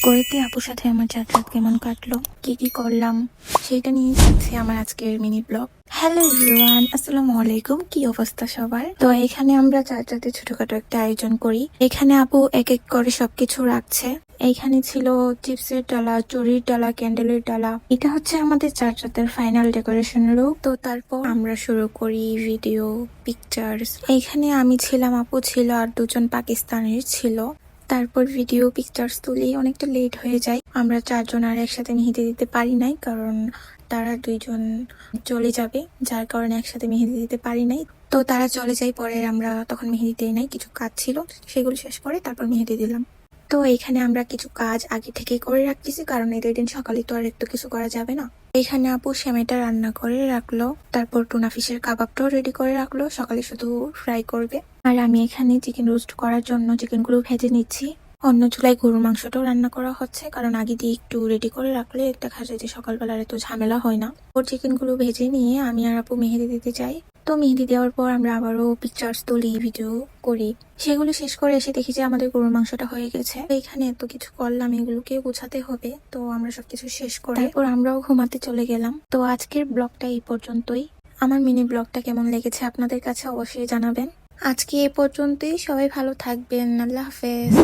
কোয়েতে আপুর সাথে আমার যাত্রা কেমন কাটলো, কি কি করলাম সেটা নিয়ে থাকছে আমার আজকের মিনি ব্লগ। হ্যালো এভরিওয়ান, আসসালামু আলাইকুম। কি অবস্থা সবার? তো এখানে আমরা যাত্রাতে ছোটখাটো একটা আয়োজন করি। এখানে আপু এক এক করে সবকিছু রাখছে। এইখানে ছিল চিপসের ডালা, চুরির ডালা, ক্যান্ডেলের ডালা। এটা হচ্ছে আমাদের যাত্রাতের ফাইনাল ডেকোরেশন লুক। তো তারপর আমরা শুরু করি ভিডিও, পিকচার্স। এইখানে আমি ছিলাম, আপু ছিল, আর দুজন পাকিস্তানের ছিল। তারপর ভিডিও পিকচার্স তুলি, অনেকটা লেট হয়ে যায়। আমরা চারজন আর একসাথে মেহেদি দিতে পারি নাই, কারণ তারা দুইজন চলে যাবে, যার কারণে একসাথে মেহেদি দিতে পারি নাই। তো তারা চলে যায়, পরে আমরা তখন মেহেদি দেই নাই, কিছু কাজ ছিল সেগুলো শেষ করে তারপর মেহেদি দিলাম। তো এখানে আমরা কিছু কাজ আগে থেকে করে রাখতেছি, কারণ এদের দিন সকালে তো আর একটু কিছু করা যাবে না। এখানে আপু সেমাইটা রান্না করে রাখলো, তারপর টুনা ফিশের কাবাবটাও রেডি করে রাখলো, সকালে শুধু ফ্রাই করবে। আর আমি এখানে চিকেন রোস্ট করার জন্য চিকেনগুলো ভেজে নিচ্ছি। অন্য চুলায় গরুর মাংসটাও রান্না করা হচ্ছে, কারণ আগে দিয়ে একটু রেডি করে রাখলে দেখা যায় যে সকালবেলার এত ঝামেলা হয় না। ওর চিকেনগুলো ভেজে নিয়ে আমি আর আপু মেহেদি দিতে যাই। তো মেহেদি দেওয়ার পর আমরা আবারও পিকচার্স তুলি, ভিডিও করি। সেগুলো শেষ করে এসে দেখি যে আমাদের গরুর মাংসটা হয়ে গেছে। এখানে এত কিছু করলাম, এগুলোকে গোছাতে হবে। তো আমরা সবকিছু শেষ করে তারপর আমরাও ঘুমাতে চলে গেলাম। তো আজকের ব্লগটা এই পর্যন্তই। আমার মিনি ব্লগটা কেমন লেগেছে আপনাদের কাছে অবশ্যই জানাবেন। আজকে এ পর্যন্তই। সবাই ভালো থাকবেন। আল্লাহ হাফেজ।